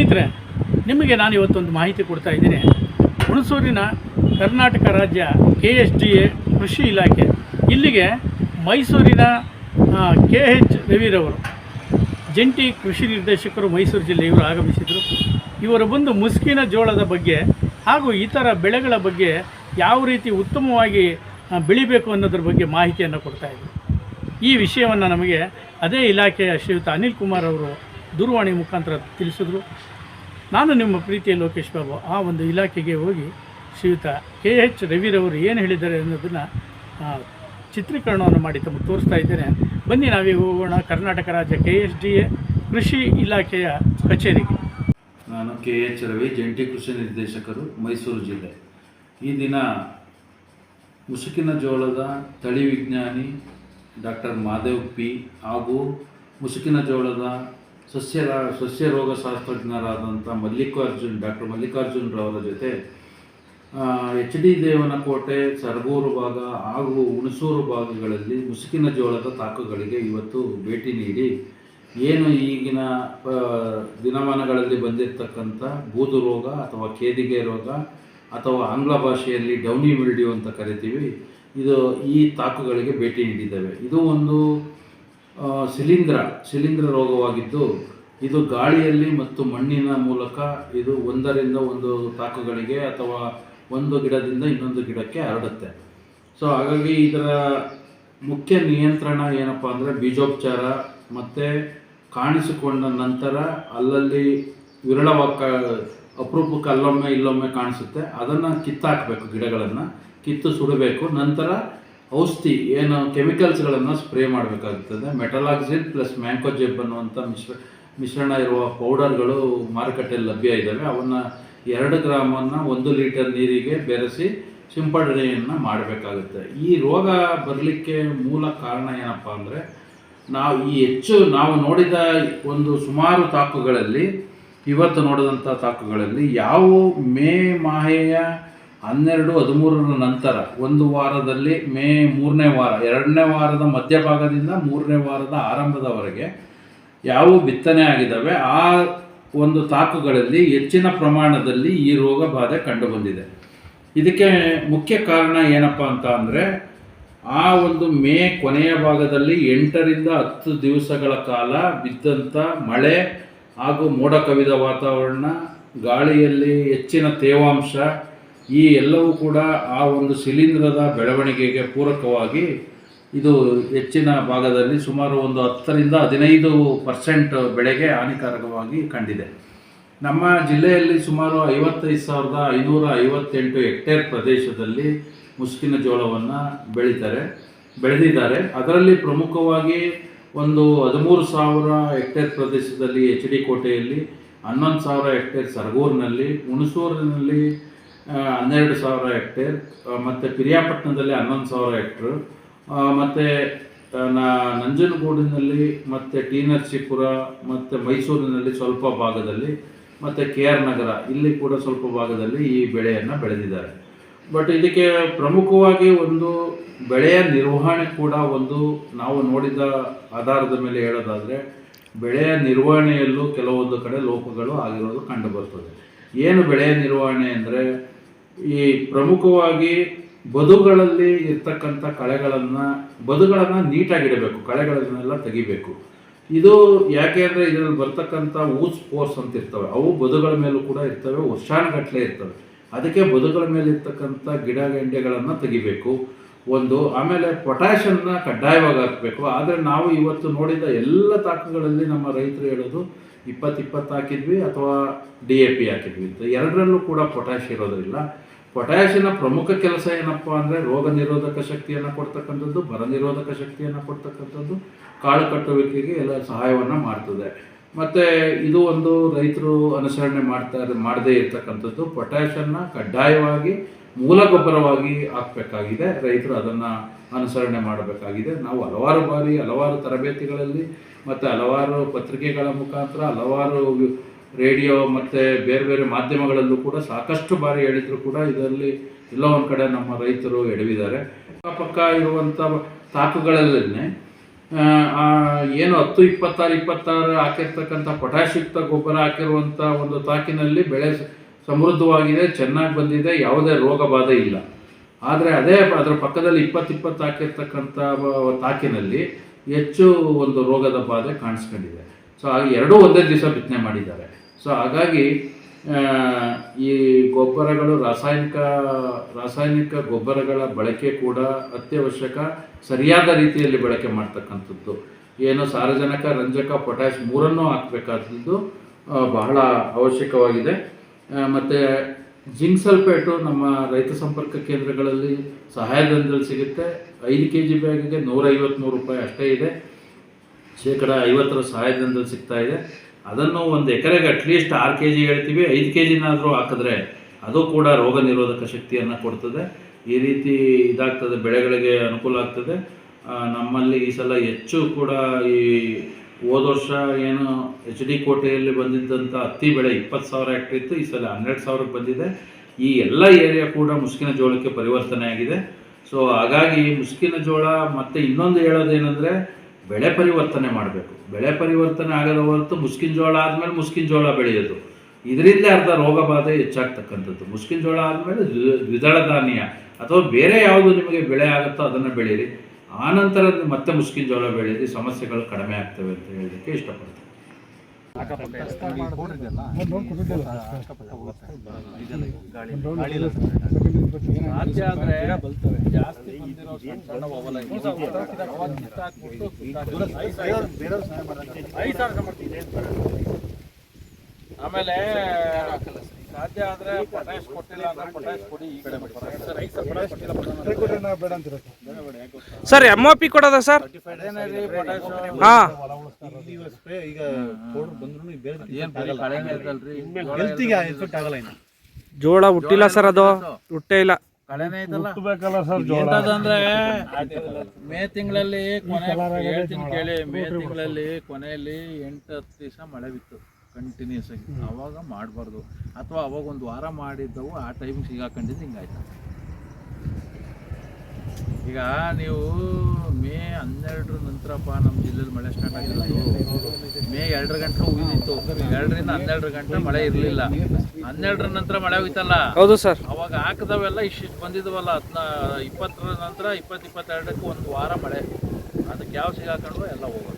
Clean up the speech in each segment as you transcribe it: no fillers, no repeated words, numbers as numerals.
ಸ್ನೇಹಿತರೆ, ನಿಮಗೆ ನಾನು ಇವತ್ತೊಂದು ಮಾಹಿತಿ ಕೊಡ್ತಾ ಇದ್ದೀನಿ. ಹುಣಸೂರಿನ ಕರ್ನಾಟಕ ರಾಜ್ಯ KSDA ಕೃಷಿ ಇಲಾಖೆ ಇಲ್ಲಿಗೆ ಮೈಸೂರಿನ KH ರವಿರವರು ಜಂಟಿ ಕೃಷಿ ನಿರ್ದೇಶಕರು ಮೈಸೂರು ಜಿಲ್ಲೆ ಇವರು ಆಗಮಿಸಿದರು. ಇವರು ಬಂದು ಮುಸುಕಿನ ಜೋಳದ ಬಗ್ಗೆ ಹಾಗೂ ಇತರ ಬೆಳೆಗಳ ಬಗ್ಗೆ ಯಾವ ರೀತಿ ಉತ್ತಮವಾಗಿ ಬೆಳಿಬೇಕು ಅನ್ನೋದ್ರ ಬಗ್ಗೆ ಮಾಹಿತಿಯನ್ನು ಕೊಡ್ತಾಯಿದ್ರು. ಈ ವಿಷಯವನ್ನು ನಮಗೆ ಅದೇ ಇಲಾಖೆಯ ಶ್ರೀಯುತ ಅನಿಲ್ ಕುಮಾರ್ ಅವರು ದೂರವಾಣಿ ಮುಖಾಂತರ ತಿಳಿಸಿದ್ರು. ನಾನು ನಿಮ್ಮ ಪ್ರೀತಿಯ ಲೋಕೇಶ್ ಬಾಬು ಆ ಒಂದು ಇಲಾಖೆಗೆ ಹೋಗಿ ಶ್ರೀಯುತ KH ರವಿರವರು ಏನು ಹೇಳಿದ್ದಾರೆ ಅನ್ನೋದನ್ನು ಚಿತ್ರೀಕರಣವನ್ನು ಮಾಡಿ ತಮಗೆ ತೋರಿಸ್ತಾ ಇದ್ದೇನೆ. ಬನ್ನಿ ನಾವೀಗ ಹೋಗೋಣ ಕರ್ನಾಟಕ ರಾಜ್ಯ KSDA ಕೃಷಿ ಇಲಾಖೆಯ ಕಚೇರಿಗೆ. ನಾನು KH ರವಿ, ಜಂಟಿ ಕೃಷಿ ನಿರ್ದೇಶಕರು, ಮೈಸೂರು ಜಿಲ್ಲೆ. ಈ ದಿನ ಮುಸುಕಿನ ಜೋಳದ ತಳಿ ವಿಜ್ಞಾನಿ ಡಾಕ್ಟರ್ ಮಾದೇವ್ P ಹಾಗೂ ಮುಸುಕಿನ ಜೋಳದ ಸಸ್ಯ ರೋಗ ಶಾಸ್ತ್ರಜ್ಞರಾದಂಥ ಡಾಕ್ಟರ್ ಮಲ್ಲಿಕಾರ್ಜುನರವರ ಜೊತೆ HD ದೇವನಕೋಟೆ, ಸರಗೂರು ಭಾಗ ಹಾಗೂ ಹುಣಸೂರು ಭಾಗಗಳಲ್ಲಿ ಮುಸುಕಿನ ಜೋಳದ ತಾಕುಗಳಿಗೆ ಇವತ್ತು ಭೇಟಿ ನೀಡಿ ಏನು ಈಗಿನ ದಿನಮಾನಗಳಲ್ಲಿ ಬಂದಿರತಕ್ಕಂಥ ಬೂದು ರೋಗ ಅಥವಾ ಕೇದಿಗೆ ರೋಗ ಅಥವಾ ಆಂಗ್ಲ ಭಾಷೆಯಲ್ಲಿ ಡೌನಿ ಮಿಲ್ಡ್ಯೂ ಅಂತ ಕರಿತೀವಿ, ಈ ತಾಕುಗಳಿಗೆ ಭೇಟಿ ನೀಡಿದ್ದೇವೆ. ಇದು ಒಂದು ಶಿಲೀಂಧ್ರ ರೋಗವಾಗಿದ್ದು ಇದು ಗಾಳಿಯಲ್ಲಿ ಮತ್ತು ಮಣ್ಣಿನ ಮೂಲಕ ಇದು ಒಂದರಿಂದ ಒಂದು ತಾಕುಗಳಿಗೆ ಅಥವಾ ಒಂದು ಗಿಡದಿಂದ ಇನ್ನೊಂದು ಗಿಡಕ್ಕೆ ಹರಡುತ್ತೆ. ಸೊ ಹಾಗಾಗಿ ಇದರ ಮುಖ್ಯ ನಿಯಂತ್ರಣ ಏನಪ್ಪ ಅಂದರೆ ಬೀಜೋಪಚಾರ ಮತ್ತು ಕಾಣಿಸಿಕೊಂಡ ನಂತರ ಅಲ್ಲಲ್ಲಿ ಅಪರೂಪಕ್ಕೆ ಅಲ್ಲೊಮ್ಮೆ ಇಲ್ಲೊಮ್ಮೆ ಕಾಣಿಸುತ್ತೆ, ಅದನ್ನು ಕಿತ್ತಾಕಬೇಕು, ಗಿಡಗಳನ್ನು ಕಿತ್ತು ಸುಡಬೇಕು. ನಂತರ ಔಷಧಿ ಏನು ಕೆಮಿಕಲ್ಸ್ಗಳನ್ನು ಸ್ಪ್ರೇ ಮಾಡಬೇಕಾಗುತ್ತದೆ. ಮೆಟಲಾಕ್ಸಿಲ್ ಪ್ಲಸ್ ಮ್ಯಾಂಕೋಜೆಬ್ ಅನ್ನುವಂಥ ಮಿಶ್ರಣ ಇರುವ ಪೌಡರ್ಗಳು ಮಾರುಕಟ್ಟೆಯಲ್ಲಿ ಲಭ್ಯ ಇದ್ದಾವೆ. ಅವನ್ನು 2 ಗ್ರಾಮನ್ನು 1 ಲೀಟರ್ ನೀರಿಗೆ ಬೆರೆಸಿ ಸಿಂಪಡಣೆಯನ್ನು ಮಾಡಬೇಕಾಗುತ್ತೆ. ಈ ರೋಗ ಬರಲಿಕ್ಕೆ ಮೂಲ ಕಾರಣ ಏನಪ್ಪ ಅಂದರೆ ನಾವು ನೋಡಿದ ಒಂದು ಸುಮಾರು ತಾಕುಗಳಲ್ಲಿ, ಇವತ್ತು ನೋಡಿದಂಥ ತಾಕುಗಳಲ್ಲಿ ಮೇ ಮಾಹೆಯ 12-13 ನಂತರ ಒಂದು ವಾರದಲ್ಲಿ ಮೇ 3ನೇ ವಾರ, 2ನೇ ವಾರದ ಮಧ್ಯಭಾಗದಿಂದ 3ನೇ ವಾರದ ಆರಂಭದವರೆಗೆ ಬಿತ್ತನೆ ಆಗಿದ್ದಾವೆ ಆ ಒಂದು ತಾಕುಗಳಲ್ಲಿ ಹೆಚ್ಚಿನ ಪ್ರಮಾಣದಲ್ಲಿ ಈ ರೋಗ ಬಾಧೆ ಕಂಡುಬಂದಿದೆ. ಇದಕ್ಕೆ ಮುಖ್ಯ ಕಾರಣ ಏನಪ್ಪ ಅಂತ ಅಂದರೆ ಆ ಒಂದು ಮೇ ಕೊನೆಯ ಭಾಗದಲ್ಲಿ 8ರಿಂದ 10 ದಿವಸಗಳ ಕಾಲ ಬಿದ್ದಂಥ ಮಳೆ ಹಾಗೂ ಮೋಡ ಕವಿದ ವಾತಾವರಣ, ಗಾಳಿಯಲ್ಲಿ ಹೆಚ್ಚಿನ ತೇವಾಂಶ, ಈ ಎಲ್ಲವೂ ಕೂಡ ಆ ಒಂದು ಶಿಲೀಂಧ್ರದ ಬೆಳವಣಿಗೆಗೆ ಪೂರಕವಾಗಿ ಇದು ಹೆಚ್ಚಿನ ಭಾಗದಲ್ಲಿ ಸುಮಾರು ಒಂದು 10ರಿಂದ 15% ಬೆಳೆಗೆ ಹಾನಿಕಾರಕವಾಗಿ ಕಂಡಿದೆ. ನಮ್ಮ ಜಿಲ್ಲೆಯಲ್ಲಿ ಸುಮಾರು 55,558 ಹೆಕ್ಟೇರ್ ಪ್ರದೇಶದಲ್ಲಿ ಮುಸುಕಿನ ಜೋಳವನ್ನು ಬೆಳೆದಿದ್ದಾರೆ. ಅದರಲ್ಲಿ ಪ್ರಮುಖವಾಗಿ ಒಂದು 13,000 ಹೆಕ್ಟೇರ್ ಪ್ರದೇಶದಲ್ಲಿ HD ಕೋಟೆಯಲ್ಲಿ, 11,000 ಹೆಕ್ಟೇರ್ ಸರಗೂರಿನಲ್ಲಿ, ಹುಣಸೂರಿನಲ್ಲಿ 12,000 ಹೆಕ್ಟೇರ್, ಮತ್ತು ಪಿರಿಯಾಪಟ್ಟಣದಲ್ಲಿ 11,000 ಹೆಕ್ಟೇರ್, ಮತ್ತು ನಂಜನಗೂಡಿನಲ್ಲಿ ಮತ್ತು ನರಸೀಪುರ ಮತ್ತು ಮೈಸೂರಿನಲ್ಲಿ ಸ್ವಲ್ಪ ಭಾಗದಲ್ಲಿ, ಮತ್ತು KR ನಗರ ಇಲ್ಲಿ ಕೂಡ ಸ್ವಲ್ಪ ಭಾಗದಲ್ಲಿ ಈ ಬೆಳೆಯನ್ನು ಬೆಳೆದಿದ್ದಾರೆ. ಬಟ್ ಇದಕ್ಕೆ ಪ್ರಮುಖವಾಗಿ ಒಂದು ಬೆಳೆಯ ನಿರ್ವಹಣೆ ಕೂಡ ನಾವು ನೋಡಿದ ಆಧಾರದ ಮೇಲೆ ಹೇಳೋದಾದರೆ ಬೆಳೆಯ ನಿರ್ವಹಣೆಯಲ್ಲೂ ಕೆಲವೊಂದು ಕಡೆ ಲೋಪಗಳು ಆಗಿರೋದು ಕಂಡುಬರ್ತದೆ. ಏನು ಬೆಳೆಯ ನಿರ್ವಹಣೆ ಅಂದರೆ ಈ ಪ್ರಮುಖವಾಗಿ ಬದುಗಳಲ್ಲಿ ಇರ್ತಕ್ಕಂಥ ಬದುಗಳನ್ನು ನೀಟಾಗಿಡಬೇಕು, ಕಳೆಗಳನ್ನೆಲ್ಲ ತೆಗಿಬೇಕು. ಇದು ಯಾಕೆ ಅಂದರೆ ಇದರಲ್ಲಿ ಬರ್ತಕ್ಕಂಥ ಸ್ಪೋರ್ಸ್ ಅಂತ ಇರ್ತವೆ, ಅವು ಬದುಗಳ ಮೇಲೂ ಕೂಡ ಇರ್ತವೆ, ವರ್ಷಾನುಗಟ್ಟಲೆ ಇರ್ತವೆ. ಅದಕ್ಕೆ ಬದುಗಳ ಮೇಲೆ ಇರ್ತಕ್ಕಂಥ ಗಿಡ ಗೆಂಡೆಗಳನ್ನು ತೆಗಿಬೇಕು. ಆಮೇಲೆ ಪೊಟ್ಯಾಷನ್ನ ಕಡ್ಡಾಯವಾಗಿ ಹಾಕಬೇಕು. ಆದರೆ ನಾವು ಇವತ್ತು ನೋಡಿದ ಎಲ್ಲ ತಾಕುಗಳಲ್ಲಿ ನಮ್ಮ ರೈತರು ಹೇಳೋದು 20 ಹಾಕಿದ್ವಿ ಅಥವಾ DAP ಹಾಕಿದ್ವಿ ಅಂತ. ಎರಡರಲ್ಲೂ ಕೂಡ ಪೊಟ್ಯಾಷ್ ಇರೋದಿಲ್ಲ. ಪೊಟ್ಯಾಷಿನ ಪ್ರಮುಖ ಕೆಲಸ ಏನಪ್ಪ ಅಂದರೆ ರೋಗ ನಿರೋಧಕ ಶಕ್ತಿಯನ್ನು ಕೊಡ್ತಕ್ಕಂಥದ್ದು, ಬರ ನಿರೋಧಕ ಶಕ್ತಿಯನ್ನು ಕೊಡ್ತಕ್ಕಂಥದ್ದು, ಕಾಳು ಕಟ್ಟುವಿಕೆಗೆ ಎಲ್ಲ ಸಹಾಯವನ್ನು ಮಾಡ್ತದೆ. ಮತ್ತು ಇದು ಒಂದು ರೈತರು ಅನುಸರಣೆ ಮಾಡದೇ ಇರ್ತಕ್ಕಂಥದ್ದು. ಪೊಟ್ಯಾಷನ್ನು ಕಡ್ಡಾಯವಾಗಿ ಮೂಲ ಗೊಬ್ಬರವಾಗಿ ಹಾಕಬೇಕಾಗಿದೆ. ರೈತರು ಅದನ್ನು ಅನುಸರಣೆ ಮಾಡಬೇಕಾಗಿದೆ. ನಾವು ಹಲವಾರು ಬಾರಿ ಹಲವಾರು ತರಬೇತಿಗಳಲ್ಲಿ ಮತ್ತು ಹಲವಾರು ಪತ್ರಿಕೆಗಳ ಮುಖಾಂತರ, ಹಲವಾರು ರೇಡಿಯೋ ಮತ್ತು ಬೇರೆ ಬೇರೆ ಮಾಧ್ಯಮಗಳಲ್ಲೂ ಕೂಡ ಸಾಕಷ್ಟು ಬಾರಿ ಹೇಳಿದ್ರು ಕೂಡ ಇದರಲ್ಲಿ ಎಲ್ಲೋ ಒಂದು ಕಡೆ ನಮ್ಮ ರೈತರು ಎಡವಿದ್ದಾರೆ. ಅಕ್ಕಪಕ್ಕ ಇರುವಂಥ ತಾಕುಗಳಲ್ಲೇ ಏನು 10-26 ಹಾಕಿರ್ತಕ್ಕಂಥ ಪೊಟ್ಯಾಷಿಯುಕ್ತ ಗೊಬ್ಬರ ಹಾಕಿರುವಂಥ ಒಂದು ತಾಕಿನಲ್ಲಿ ಬೆಳೆ ಸಮೃದ್ಧವಾಗಿದೆ, ಚೆನ್ನಾಗಿ ಬಂದಿದೆ, ಯಾವುದೇ ರೋಗ ಬಾಧೆ ಇಲ್ಲ. ಆದರೆ ಅದರ ಪಕ್ಕದಲ್ಲಿ 20 ಹಾಕಿರ್ತಕ್ಕಂಥ ತಾಕಿನಲ್ಲಿ ಹೆಚ್ಚು ಒಂದು ರೋಗದ ಬಾಧೆ ಕಾಣಿಸ್ಕೊಂಡಿದೆ. ಸೊ ಹಾಗೆ ಎರಡೂ ಒಂದೇ ದಿವಸ ಬಿತ್ತನೆ ಮಾಡಿದ್ದಾರೆ. ಸೊ ಹಾಗಾಗಿ ಈ ಗೊಬ್ಬರಗಳು ರಾಸಾಯನಿಕ ಗೊಬ್ಬರಗಳ ಬಳಕೆ ಕೂಡ ಅತ್ಯವಶ್ಯಕ, ಸರಿಯಾದ ರೀತಿಯಲ್ಲಿ ಬಳಕೆ ಮಾಡ್ತಕ್ಕಂಥದ್ದು. ಏನು ಸಾರಜನಕ, ರಂಜಕ, ಪೊಟ್ಯಾಷ್ ಮೂರನ್ನೂ ಹಾಕಬೇಕಾದದ್ದು ಬಹಳ ಅವಶ್ಯಕವಾಗಿದೆ. ಮತ್ತು ಜಿಂಕ್ ಸಲ್ಫೇಟು ನಮ್ಮ ರೈತ ಸಂಪರ್ಕ ಕೇಂದ್ರಗಳಲ್ಲಿ ಸಹಾಯಧನದಲ್ಲಿ ಸಿಗುತ್ತೆ. 5 kg ಬ್ಯಾಗಿಗೆ 153 ರೂಪಾಯಿ ಅಷ್ಟೇ ಇದೆ. 50% ಸಹಾಯಧನದಲ್ಲಿ ಸಿಗ್ತಾ ಇದೆ. ಅದನ್ನು ಒಂದು ಎಕರೆಗೆ ಅಟ್ಲೀಸ್ಟ್ 6 kg ಹೇಳ್ತೀವಿ, 5 kgನಾದರೂ ಹಾಕಿದ್ರೆ ಅದು ಕೂಡ ರೋಗ ನಿರೋಧಕ ಶಕ್ತಿಯನ್ನು ಕೊಡ್ತದೆ. ಈ ರೀತಿ ಇದಾಗ್ತದೆ, ಬೆಳೆಗಳಿಗೆ ಅನುಕೂಲ ಆಗ್ತದೆ. ನಮ್ಮಲ್ಲಿ ಈ ಸಲ ಹೆಚ್ಚು ಕೂಡ ಈ ಹೋದ ವರ್ಷ ಏನು HD ಕೋಟೆಯಲ್ಲಿ ಬಂದಿದ್ದಂಥ ಹತ್ತಿ ಬೆಳೆ 20,000 ಹೆಕ್ಟರ್ ಇತ್ತು, ಈ ಸಲ 12,000ಕ್ಕೆ ಬಂದಿದೆ. ಈ ಎಲ್ಲ ಏರಿಯಾ ಕೂಡ ಮುಸ್ಕಿನ ಜೋಳಕ್ಕೆ ಪರಿವರ್ತನೆ ಆಗಿದೆ. ಸೊ ಹಾಗಾಗಿ ಮುಸ್ಕಿನ ಜೋಳ ಮತ್ತು ಇನ್ನೊಂದು ಹೇಳೋದೇನೆಂದರೆ ಬೆಳೆ ಪರಿವರ್ತನೆ ಮಾಡಬೇಕು. ಬೆಳೆ ಪರಿವರ್ತನೆ ಆಗದ ಹೊರತು ಮುಸ್ಕಿನ ಜೋಳ ಆದಮೇಲೆ ಮುಸ್ಕಿನ ಜೋಳ ಬೆಳೆಯೋದು, ಇದರಿಂದಲೇ ಅರ್ಧ ರೋಗ ಬಾಧೆ ಹೆಚ್ಚಾಗ್ತಕ್ಕಂಥದ್ದು. ಮುಸ್ಕಿನ ಜೋಳ ಆದಮೇಲೆ ದ್ವಿದಳ ಧಾನ್ಯ ಅಥವಾ ಬೇರೆ ಯಾವುದು ನಿಮಗೆ ಬೆಳೆ ಆಗುತ್ತೋ ಅದನ್ನು ಬೆಳೀರಿ, ಆನಂತರ ಮತ್ತೆ ಮುಸ್ಕಿನ ಜೋಳ ಬೆಳೀರಿ, ಸಮಸ್ಯೆಗಳು ಕಡಿಮೆ ಆಗ್ತವೆ ಅಂತ ಹೇಳಲಿಕ್ಕೆ ಇಷ್ಟಪಡ್ತೀನಿ. ಆಮೇಲೆ ಸಾಧ್ಯ ಆದರೆ ಪೊಟ್ಯಾಶ್ ಕೊಟ್ಟಿಲ್ಲ ಅಂದ್ರೆ ಪೊಟ್ಯಾಶ್ ಕೊಡಿ. ಸರ್ MOP ಕೊಡೋದ ಸರ್? ಜೋಳ ಹುಟ್ಟಿಲ್ಲ ಸರ್, ಅದು ಹುಟ್ಟೇ ಇಲ್ಲ. ಎಂತದಂದ್ರೆ ಮೇ ತಿಂಗಳಲ್ಲಿ ಹೇಳ್ತೀನಿ ಕೇಳಿ, ಮೇ ತಿಂಗಳಲ್ಲಿ ಕೊನೆಯಲ್ಲಿ 8-10 ದಿವಸ ಮಳೆ ಬಿತ್ತು ಕಂಟಿನ್ಯೂಸ್ ಆಗಿ. ಅವಾಗ ಮಾಡಬಾರ್ದು, ಅಥವಾ ಅವಾಗ ಒಂದು ವಾರ ಮಾಡಿದ್ದವು ಆ ಟೈಮಿಗೆ ಸಿಗಾಕೊಂಡಿದ್ದು ಹಿಂಗಾಯ್ತು. ಈಗ ನೀವು ಮೇ 12 ನಂತರಪ್ಪ ನಮ್ಮ ಜಿಲ್ಲೆಯಲ್ಲಿ ಮಳೆ ಸ್ಟಾರ್ಟ್ ಆಗಿರೋದು. ಮೇ 2 ಗಂಟೆ ಉಗಿದಿತ್ತು, 2ರಿಂದ 12 ಗಂಟೆ ಮಳೆ ಇರಲಿಲ್ಲ. 12 ನಂತರ ಮಳೆ ಹೋಯ್ತಲ್ಲ, ಹೌದು ಸರ್. ಅವಾಗ ಹಾಕಿದವೆಲ್ಲ ಇಷ್ಟು ಬಂದಿದ್ವಲ್ಲ, 20 ನಂತರ 20-22ಕ್ಕೆ ಒಂದು ವಾರ ಮಳೆ, ಅದಕ್ಕೆ ಯಾವ ಸಿಗಾಕೊಂಡು ಎಲ್ಲ ಹೋಗೋದು.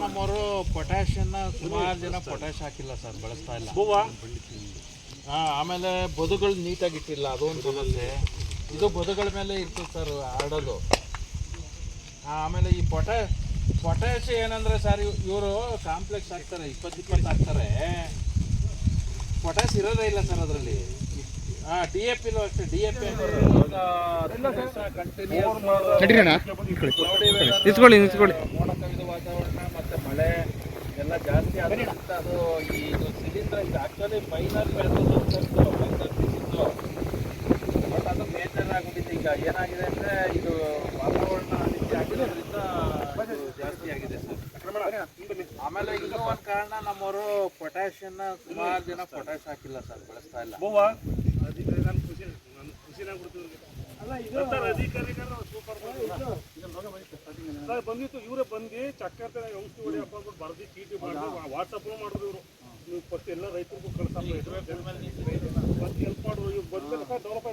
ನಮ್ಮವರು ಪೊಟ್ಯಾಷನ್ನ ಸುಮಾರು ಜನ ಪೊಟ್ಯಾಷ್ ಹಾಕಿಲ್ಲ ಸರ್, ಬಳಸ್ತಾ ಇಲ್ಲ. ಆಮೇಲೆ ಬದುಗಳು ನೀಟಾಗಿ ಇಟ್ಟಿಲ್ಲ, ಅದೊಂದು ಸಮಸ್ಯೆ. ಇದು ಬದುಗಳ ಮೇಲೆ ಇರ್ತದೆ ಸರ್ ಆಡೋದು. ಆಮೇಲೆ ಈ ಪೊಟ್ಯಾಷ್ ಏನಂದ್ರೆ ಸರ್, ಇವರು ಕಾಂಪ್ಲೆಕ್ಸ್ ಹಾಕ್ತಾರೆ, 20-20 ಹಾಕ್ತಾರೆ, ಪೊಟ್ಯಾಷ್ ಇರೋದೇ ಇಲ್ಲ ಸರ್ ಅದರಲ್ಲಿ. DAP ಅಷ್ಟೇ, DAP ನಿಂತ್ಕೊಳ್ಳಿ. ಮೋಡ ಕವಿದ ವಾತಾವರಣ ಮತ್ತು ಮಳೆ ಎಲ್ಲ ಜಾಸ್ತಿ ಆದ್ರಿಂದ ಅದು ಇದು ಸಿಲಿಂಡ್ರ ಇದು ಆ್ಯಕ್ಚುಲಿ ಫೈನಲ್ ಬೆಳೆದಿದ್ದು, ಬಟ್ ಅದು ಮೇಜರ್ ಆಗಿಬಿಟ್ಟಿದೆ. ಈಗ ಏನಾಗಿದೆ ಅಂದರೆ ಇದು ವಾತಾವರಣ ರೀತಿ ಆಗಿರೋದ್ರಿಂದ ಜಾಸ್ತಿ ಆಗಿದೆ ಸರ್. ಆಮೇಲೆ ಇನ್ನೂ ಒಂದು ಕಾರಣ, ನಮ್ಮವರು ಪೊಟ್ಯಾಷನ್ನ ಸುಮಾರು ಜನ ಪೊಟ್ಯಾಷ್ ಹಾಕಿಲ್ಲ ಸರ್, ಬಳಸ್ತಾ ಇಲ್ಲ. ಬಂದಿತ್ತು, ಇವರೇ ಬಂದು ಚಕ್ಕರ್ತ ಔಷಧಿ ಹೊಡಿಯಪ್ಪ ಅಂದ್ಬಿಟ್ಟು ಬರ್ದು ಚೀಟಿ ಮಾಡಿ ವಾಟ್ಸಪ್ ಮಾಡಿದ್ರು ಇವರು. ನೀವು ಫಸ್ಟ್ ಎಲ್ಲ ರೈತರಿಗೂ ಕಳ್ಸಪ್ಪ, ಹೆಲ್ಪ್ ಮಾಡಿದ್ರು. ಇವ್ರು ಬಂದ ಡೆವಲಪ್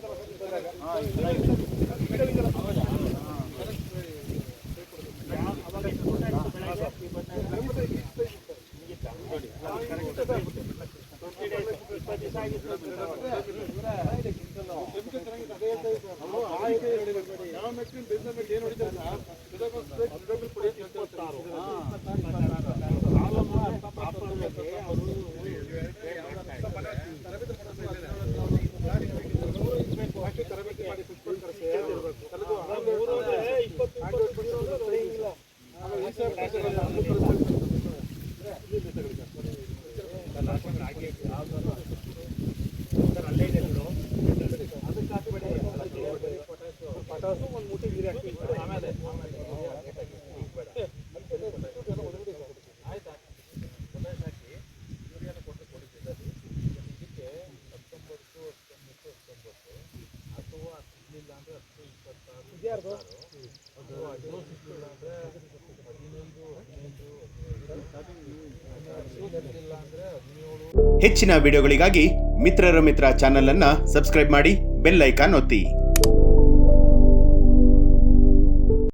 ಹೆಚ್ಚಿನ ವಿಡಿಯೋಗಳಿಗಾಗಿ ಮಿತ್ರರ ಮಿತ್ರ ಚಾನೆಲ್ ಅನ್ನು ಸಬ್ಸ್ಕ್ರೈಬ್ ಮಾಡಿ, ಬೆಲ್ ಐಕಾನ್ ಒತ್ತಿ.